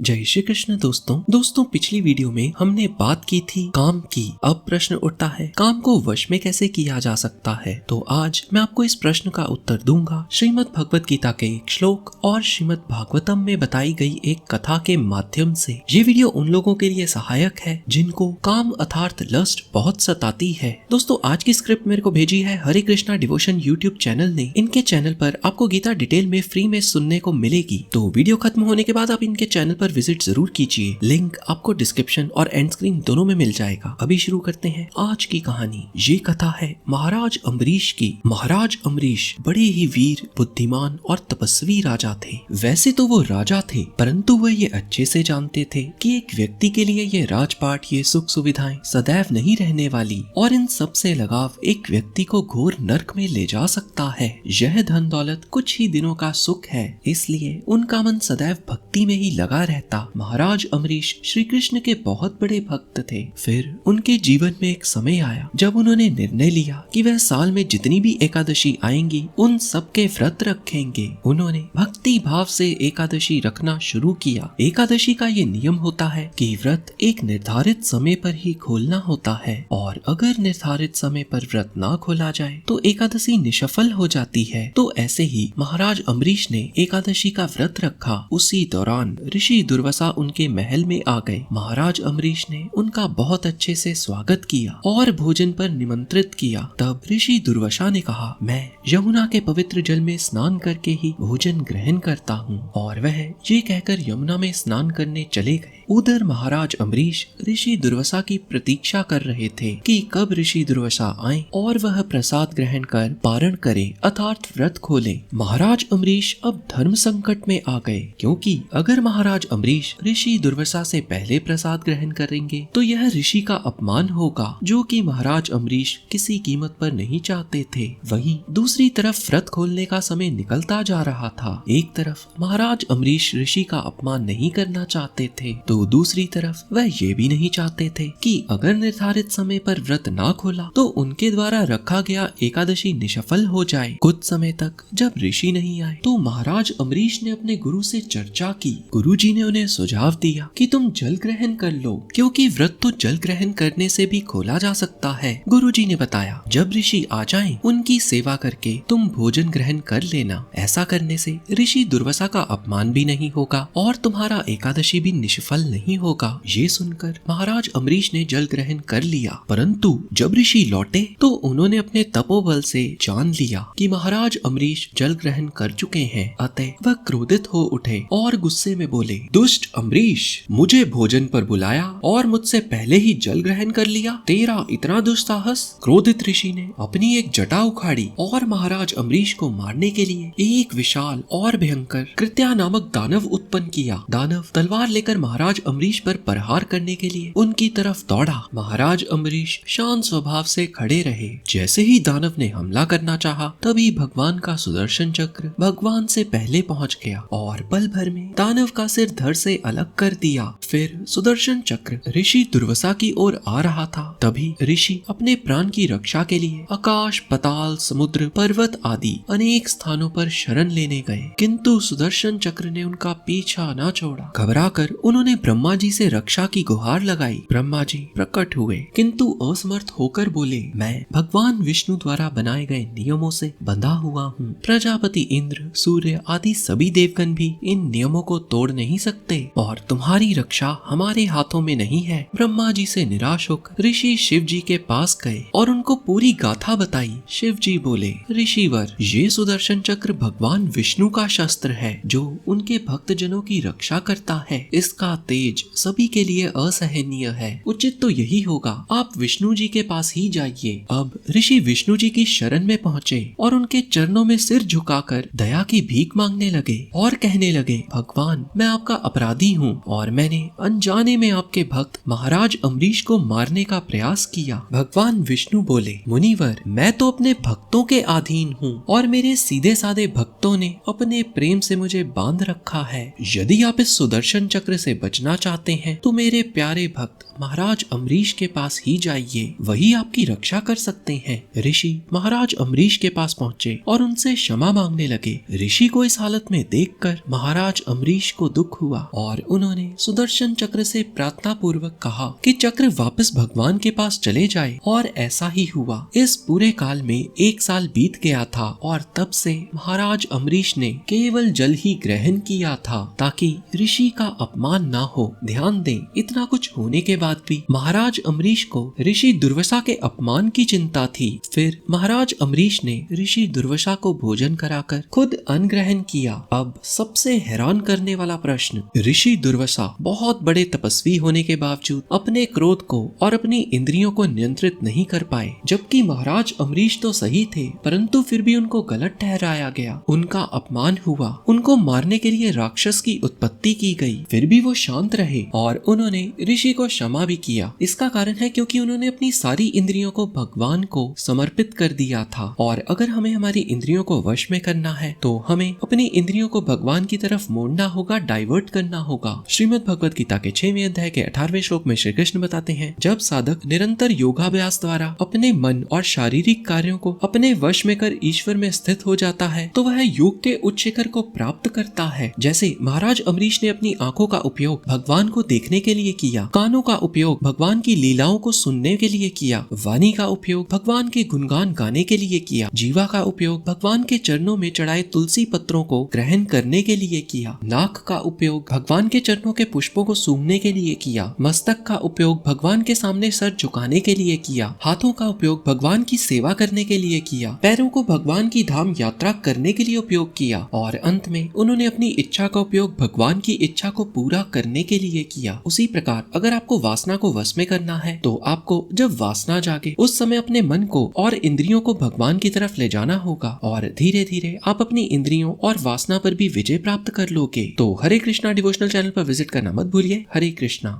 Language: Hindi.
जय श्री कृष्ण दोस्तों पिछली वीडियो में हमने बात की थी काम की। अब प्रश्न उठता है काम को वश में कैसे किया जा सकता है। तो आज मैं आपको इस प्रश्न का उत्तर दूंगा श्रीमद् भगवत गीता के एक श्लोक और श्रीमद् भागवतम में बताई गई एक कथा के माध्यम से। ये वीडियो उन लोगों के लिए सहायक है जिनको काम अर्थात लस्ट बहुत सताती है। दोस्तों आज की स्क्रिप्ट मेरे को भेजी है हरे कृष्णा डिवोशन यूट्यूब चैनल ने। इनके चैनल पर आपको गीता डिटेल में फ्री में सुनने को मिलेगी। तो वीडियो खत्म होने के बाद आप इनके चैनल पर विजिट जरूर कीजिए। लिंक आपको डिस्क्रिप्शन और एंड स्क्रीन दोनों में मिल जाएगा। अभी शुरू करते हैं आज की कहानी। ये कथा है महाराज अम्बरीश की। महाराज अम्बरीश बड़े ही वीर, बुद्धिमान और तपस्वी राजा थे। वैसे तो वो राजा थे, परंतु वह ये अच्छे से जानते थे कि एक व्यक्ति के लिए ये राजपाट, ये सुख सुविधाएं सदैव नहीं रहने वाली और इन सब से लगाव एक व्यक्ति को घोर नर्क में ले जा सकता है। यह धन दौलत कुछ ही दिनों का सुख है, इसलिए उनका मन सदैव भक्ति में ही लगा रहता। महाराज अम्बरीश श्री कृष्ण के बहुत बड़े भक्त थे। फिर उनके जीवन में एक समय आया जब उन्होंने निर्णय लिया कि वह साल में जितनी भी एकादशी आएंगी उन सब के व्रत रखेंगे। उन्होंने भक्ति भाव से एकादशी रखना शुरू किया। एकादशी का ये नियम होता है कि व्रत एक निर्धारित समय पर ही खोलना होता है और अगर निर्धारित समय पर व्रत ना खोला जाए तो एकादशी निष्फल हो जाती है। तो ऐसे ही महाराज अम्बरीश ने एकादशी का व्रत रखा। उसी दौरान ऋषि दुर्वासा उनके महल में आ गए। महाराज अम्बरीश ने उनका बहुत अच्छे से स्वागत किया और भोजन पर निमंत्रित किया। तब ऋषि दुर्वासा ने कहा, मैं यमुना के पवित्र जल में स्नान करके ही भोजन ग्रहण करता हूँ। और वह ये कहकर यमुना में स्नान करने चले गए। उधर महाराज अम्बरीश ऋषि दुर्वासा की प्रतीक्षा कर रहे थे कि कब ऋषि दुर्वासा आए और वह प्रसाद ग्रहण कर पारण करे अर्थात व्रत खोले। महाराज अम्बरीश अब धर्म संकट में आ गए, क्योंकि अगर महाराज अम्बरीश ऋषि दुर्वासा से पहले प्रसाद ग्रहण करेंगे तो यह ऋषि का अपमान होगा, जो कि महाराज अम्बरीश किसी कीमत पर नहीं चाहते थे। वहीं दूसरी तरफ व्रत खोलने का समय निकलता जा रहा था। एक तरफ महाराज अम्बरीश ऋषि का अपमान नहीं करना चाहते थे, तो दूसरी तरफ वह ये भी नहीं चाहते थे कि अगर निर्धारित समय पर व्रत ना खोला तो उनके द्वारा रखा गया एकादशी निष्फल हो जाए। कुछ समय तक जब ऋषि नहीं आए तो महाराज अम्बरीश ने अपने गुरु से चर्चा की। गुरुजी ने उन्हें सुझाव दिया कि तुम जल ग्रहण कर लो, क्योंकि व्रत तो जल ग्रहण करने से भी खोला जा सकता है। गुरुजी ने बताया, जब ऋषि आ जाएं, उनकी सेवा करके तुम भोजन ग्रहण कर लेना। ऐसा करने से ऋषि दुर्वासा का अपमान भी नहीं होगा और तुम्हारा एकादशी भी निष्फल नहीं होगा। ये सुनकर महाराज अम्बरीश ने जल ग्रहण कर लिया, परंतु जब ऋषि लौटे तो उन्होंने अपने तपोबल से जान लिया कि महाराज अम्बरीश जल ग्रहण कर चुके हैं। अतः वह क्रोधित हो उठे और गुस्से में बोले, दुष्ट अम्बरीश, मुझे भोजन पर बुलाया और मुझसे पहले ही जल ग्रहण कर लिया। तेरा इतना दुस्साहस। क्रोधित ऋषि ने अपनी एक जटा उखाड़ी और महाराज अम्बरीश को मारने के लिए एक विशाल और भयंकर कृत्या नामक दानव उत्पन्न किया। दानव तलवार लेकर महाराज अम्बरीश पर प्रहार करने के लिए उनकी तरफ दौड़ा। महाराज अम्बरीश शांत स्वभाव से खड़े रहे। जैसे ही दानव ने हमला करना चाहा, तभी भगवान का सुदर्शन चक्र भगवान से पहले पहुंच गया और पल भर में दानव का सिर धड़ से अलग कर दिया। फिर सुदर्शन चक्र ऋषि दुर्वासा की ओर आ रहा था। तभी ऋषि अपने प्राण की रक्षा के लिए आकाश, पताल, समुद्र, पर्वत आदि अनेक स्थानों पर शरण लेने गए, किंतु सुदर्शन चक्र ने उनका पीछा न छोड़ा। घबराकर उन्होंने ब्रह्मा जी से रक्षा की गुहार लगाई। ब्रह्मा जी प्रकट हुए, किंतु असमर्थ होकर बोले, मैं भगवान विष्णु द्वारा बनाए गए नियमों से बंधा हुआ हूँ। प्रजापति इंद्र, सूर्य आदि सभी देवगण भी इन नियमों को तोड़ नहीं सकते और तुम्हारी रक्षा हमारे हाथों में नहीं है। ब्रह्मा जी से निराश होकर ऋषि शिव जी के पास गए और उनको पूरी गाथा बताई। शिव जी बोले, ऋषिवर, ये सुदर्शन चक्र भगवान विष्णु का शस्त्र है जो उनके भक्त जनों की रक्षा करता है। इसका तेज सभी के लिए असहनीय है। उचित तो यही होगा आप विष्णु जी के पास ही जाइए। अब ऋषि विष्णु जी की शरण में पहुँचे और उनके चरणों में सिर झुकाकर दया की भीख मांगने लगे और कहने लगे, भगवान, मैं आपका अपराधी हूँ और मैंने अनजाने में आपके भक्त महाराज अम्बरीश को मारने का प्रयास किया। भगवान विष्णु बोले, मुनिवर, मैं तो अपने भक्तों के अधीन हूँ और मेरे सीधे साधे भक्तों ने अपने प्रेम से मुझे बांध रखा है। यदि आप इस सुदर्शन चक्र से बचना समझना चाहते हैं तो मेरे प्यारे भक्त महाराज अम्बरीश के पास ही जाइए, वही आपकी रक्षा कर सकते हैं। ऋषि महाराज अम्बरीश के पास पहुँचे और उनसे क्षमा मांगने लगे। ऋषि को इस हालत में देखकर महाराज अम्बरीश को दुख हुआ और उन्होंने सुदर्शन चक्र से प्रार्थना पूर्वक कहा कि चक्र वापस भगवान के पास चले जाए, और ऐसा ही हुआ। इस पूरे काल में 1 साल बीत गया था और तब से महाराज अम्बरीश ने केवल जल ही ग्रहण किया था ताकि ऋषि का अपमान ना हो। ध्यान दें, इतना कुछ होने के बाद भी महाराज अम्बरीश को ऋषि दुर्वासा के अपमान की चिंता थी। फिर महाराज अम्बरीश ने ऋषि दुर्वासा को भोजन कराकर खुद अन्न ग्रहण किया। अब सबसे हैरान करने वाला प्रश्न, ऋषि दुर्वासा बहुत बड़े तपस्वी होने के बावजूद अपने क्रोध को और अपनी इंद्रियों को नियंत्रित नहीं कर पाए, जबकि महाराज अम्बरीश तो सही थे, परंतु फिर भी उनको गलत ठहराया गया, उनका अपमान हुआ, उनको मारने के लिए राक्षस की उत्पत्ति की गई। फिर भी वो शांत रहे और उन्होंने ऋषि को क्षमा भी किया। इसका कारण है क्योंकि उन्होंने अपनी सारी इंद्रियों को भगवान को समर्पित कर दिया था। और अगर हमें हमारी इंद्रियों को वश में करना है तो हमें अपनी इंद्रियों को भगवान की तरफ मोड़ना होगा, डाइवर्ट करना होगा। श्रीमद् भगवत गीता के 6वें अध्याय के 18वें श्लोक में श्री कृष्ण बताते हैं, जब साधक निरंतर योगाभ्यास द्वारा अपने मन और शारीरिक कार्यों को अपने वश में कर ईश्वर में स्थित हो जाता है तो वह योग के उच्च शिखर को प्राप्त करता है। जैसे महाराज अम्बरीश ने अपनी आंखों का उपयोग भगवान को देखने के लिए किया, कानों का उपयोग भगवान की लीलाओं को सुनने के लिए किया, वाणी का उपयोग भगवान के गुणगान गाने के लिए किया, जीवा का उपयोग भगवान के चरणों में चढ़ाए तुलसी पत्रों को ग्रहण करने के लिए किया, नाक का उपयोग भगवान के चरणों के पुष्पों को सूंघने के लिए किया, मस्तक का उपयोग भगवान के सामने सर झुकाने के लिए किया, हाथों का उपयोग भगवान की सेवा करने के लिए किया, पैरों को भगवान की धाम यात्रा करने के लिए उपयोग किया, और अंत में उन्होंने अपनी इच्छा का उपयोग भगवान की इच्छा को पूरा करने के लिए किया। उसी प्रकार अगर आपको वासना को वश में करना है तो आपको जब वासना जागे उस समय अपने मन को और इंद्रियों को भगवान की तरफ ले जाना होगा, और धीरे धीरे आप अपनी इंद्रियों और वासना पर भी विजय प्राप्त कर लोगे। तो हरे कृष्णा डिवोशनल चैनल पर विजिट करना मत भूलिए। हरे कृष्णा।